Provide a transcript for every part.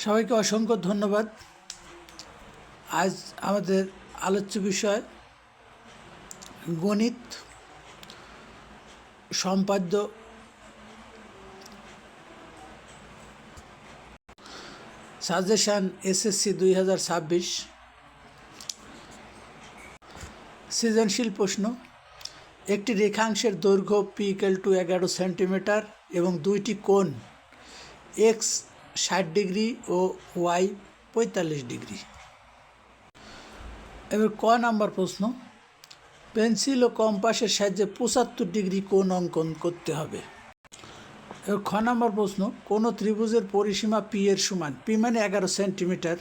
সবাইকে অসংখ্য ধন্যবাদ। আজ আমাদের আলোচ্য বিষয় গণিত সম্পাদ্য সাজেশান এসএসসি 2026 সৃজনশীল প্রশ্ন। একটি রেখাংশের দৈর্ঘ্য p=11 সেন্টিমিটার এবং দুইটি কোণ x 60 ডিগ্রি ও y 45 ডিগ্রি। এবার ক নাম্বার প্রশ্ন, পেন্সিল ও কম্পাসের সাহায্যে 75 ডিগ্রি কোণ অঙ্কন করতে হবে। এবার খ নাম্বার প্রশ্ন, কোনো ত্রিভুজের পরিসীমা p এর সমান, p মানে 11 সেন্টিমিটার,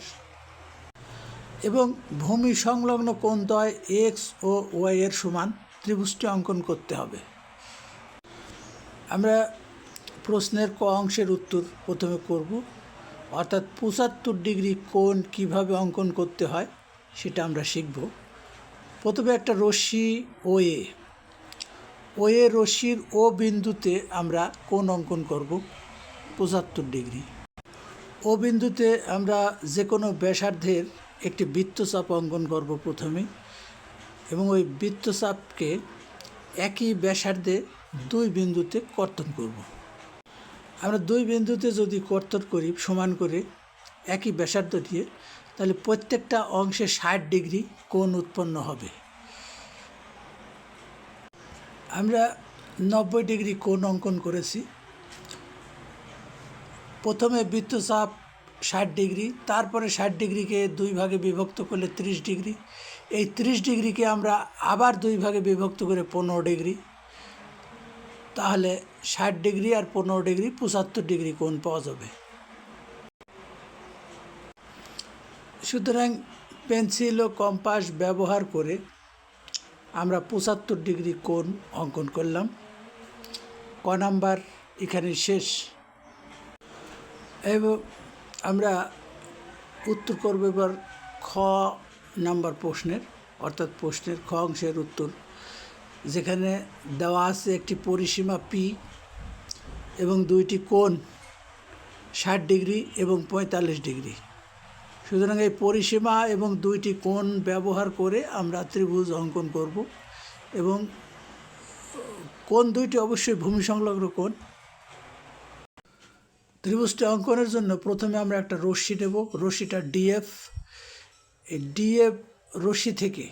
এবং ভূমি সংলগ্ন কোণদ্বয় x ও y এর সমান, ত্রিভুজটি অঙ্কন করতে হবে। আমরা প্রশ্নের ক অংশের উত্তর প্রথমে করব, অর্থাৎ 75 ডিগ্রি কোণ কিভাবে অঙ্কন করতে হয় সেটা আমরা শিখব। প্রথমে একটা রশ্মি ওএ রশ্মির ও বিন্দুতে আমরা কোণ অঙ্কন করব 75 ডিগ্রি। ও বিন্দুতে আমরা যে কোনো ব্যাসার্ধের একটি বৃত্তচাপ অঙ্কন করব প্রথমে, এবং ওই বৃত্তচাপকে একই ব্যাসার্ধে দুই বিন্দুতে কর্তন করব। আমরা দুই বিন্দুতে যদি কর্তন করি সমান করে একই ব্যাসার্ধ দিয়ে, তাহলে প্রত্যেকটা অংশে 60 ডিগ্রি কোণ উৎপন্ন হবে। আমরা 90 ডিগ্রি কোণ অঙ্কন করেছি। প্রথমে বৃত্তচাপ 60 ডিগ্রি, তারপরে 60 ডিগ্রিকে দুই ভাগে বিভক্ত করলে 30 ডিগ্রি, এই 30 ডিগ্রিকে আমরা আবার দুই ভাগে বিভক্ত করে 15 ডিগ্রি, তাহলে 60 ডিগ্রি আর 15 ডিগ্রি 75 ডিগ্রি কোণ পাওয়া যাবে। সুতরাং পেন্সিল ও কম্পাস ব্যবহার করে আমরা 75 ডিগ্রি কোণ অঙ্কন করলাম। ক নাম্বার এখানে শেষ। এবং আমরা উত্তর করব এবার খ নাম্বার প্রশ্নের, অর্থাৎ প্রশ্নের খ অংশের উত্তর, যেখানে দেওয়া আছে একটি পরিসীমা p এবং দুইটি কোণ 60 ডিগ্রি এবং 45 ডিগ্রি। সুতরাং এই পরিসীমা এবং দুইটি কোণ ব্যবহার করে আমরা ত্রিভুজ অঙ্কন করব, এবং কোণ দুইটি অবশ্যই ভূমি সংলগ্ন কোণ। ত্রিভুজটি অঙ্কনের জন্য প্রথমে আমরা একটা রশ্মি নেব, রশ্মিটা ডিএফ। এই ডিএফ রশ্মি থেকে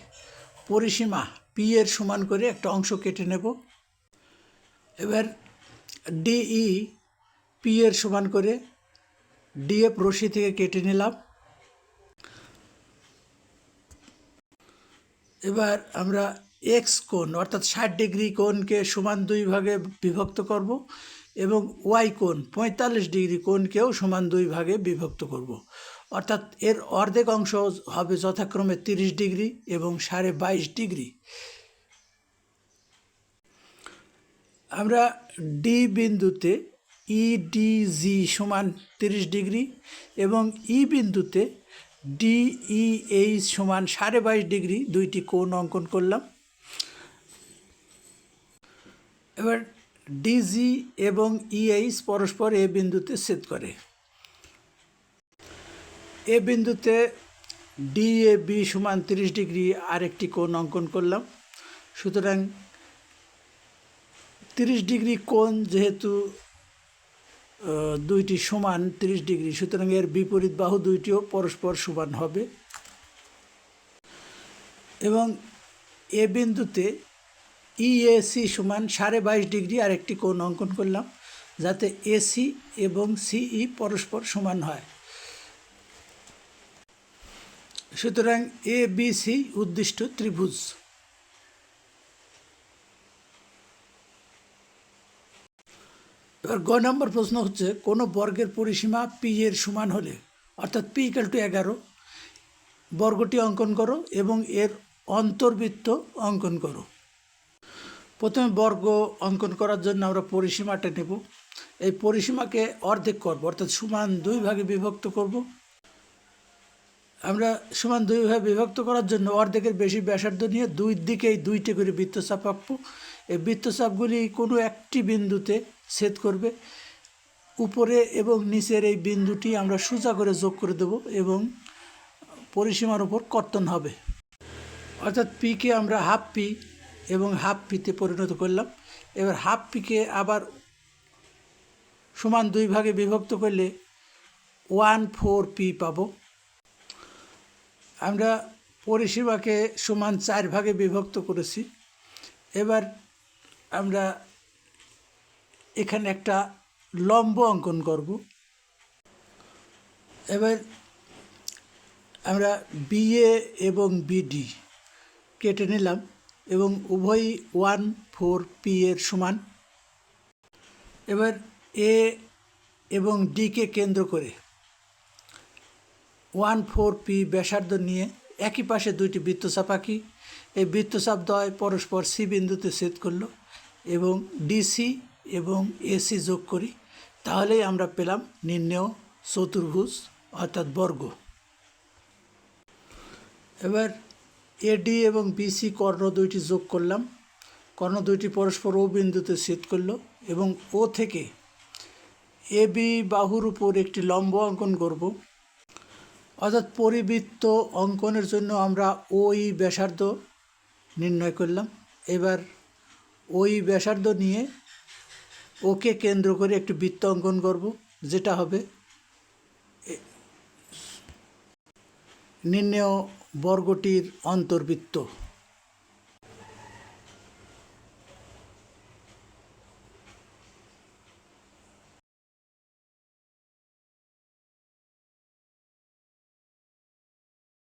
পরিসীমা পি এর সমান করে একটা অংশ কেটে নেব। এবার ডিই পি এর সমান করে ডিএফ রশ্মি থেকে কেটে নিলাম। এবার আমরা এক্স কোণ অর্থাৎ 60 ডিগ্রি কোণকে সমান দুই ভাগে বিভক্ত করব, এবং ওয়াই কোণ 45 ডিগ্রি কোণকেও সমান দুই ভাগে বিভক্ত করব, অর্থাৎ এর অর্ধেক অংশ হবে যথাক্রমে 30 ডিগ্রি এবং 22.5 ডিগ্রি। আমরা ডি বিন্দুতে ইডিজি সমান 30 ডিগ্রি এবং ই বিন্দুতে ডিইএইচ সমান 22.5 ডিগ্রি দুইটি কোণ অঙ্কন করলাম। এবার ডিজি এবং ইএইচ পরস্পর এ বিন্দুতে ছেদ করে। এ বিন্দুতে ডিএবি সমান 30 ডিগ্রি আরেকটি কোণ অঙ্কন করলাম। সুতরাং 30 ডিগ্রি কোণ যেহেতু দুইটি সমান 30 ডিগ্রি, সুতরাং এর বিপরীত বাহু দুইটিও পরস্পর সমান হবে। এবং এ বিন্দুতে ইএসি সমান 22.5 ডিগ্রি আরেকটি কোণ অঙ্কন করলাম, যাতে এসি এবং সিই পরস্পর সমান হয়। সুতরাং এ বি সি উদ্দিষ্ট ত্রিভুজ। এবার গ নম্বর প্রশ্ন হচ্ছে, কোনো বর্গের পরিসীমা পি এর সমান হলে, অর্থাৎ p=11, বর্গটি অঙ্কন করো এবং এর অন্তর্বৃত্ত অঙ্কন করো। প্রথমে বর্গ অঙ্কন করার জন্য আমরা পরিসীমাটা নেব। এই পরিসীমাকে অর্ধেক করব, অর্থাৎ সমান দুই ভাগে বিভক্ত করব। আমরা সমান দুই ভাগে বিভক্ত করার জন্য অর্ধেকের বেশি ব্যাসার্ধ নিয়ে দুই দিকেই দুইটি করে বৃত্তচাপ আঁকবো। এই বৃত্তচাপগুলি কোনো একটি বিন্দুতে ছেদ করবে। উপরে এবং নিচের এই বিন্দুটি আমরা সোজা করে যোগ করে দেব এবং পরিসীমার উপর কর্তন হবে। অর্থাৎ পিকে আমরা হাফ পি এবং হাফ পিতে পরিণত করলাম। এবার হাফ পিকে আবার সমান 2 ভাগে বিভক্ত করলে 1/4 পি পাবো। আমরা পরিসীমাকে সমান 4 ভাগে বিভক্ত করেছি। এবার আমরা এখানে একটা লম্ব অঙ্কন করব। এবার আমরা বিএ এবং বিডি কেটে নিলাম এবং উভয়ই 1/4 এর সমান। এবার এ এবং ডিকে কেন্দ্র করে 1/4 ব্যাসার্ধ নিয়ে একই পাশে 2টি বৃত্তচাপ আঁকি। এই বৃত্তচাপ দ্বয় পরস্পর সি বিন্দুতে ছেদ করলো এবং ডিসি এবং এসি যোগ করি, তাহলেই আমরা পেলাম নির্ণেয় চতুর্ভুজ অর্থাৎ বর্গ। এবার এডি এবং বিসি কর্ণ 2টি যোগ করলাম। কর্ণ 2টি পরস্পর ও বিন্দুতে ছেদ করলো এবং ও থেকে এবি বাহুর উপর একটি লম্ব অঙ্কন করব। অর্থাৎ পরিবৃত্ত অঙ্কনের জন্য আমরা ওই ব্যাসার্ধ নির্ণয় করলাম। এবার ওই ব্যাসার্ধ নিয়ে ওকে কেন্দ্র করে একটি বৃত্ত অঙ্কন করব, যেটা হবে নির্ণেয় বর্গটির অন্তর্বৃত্ত।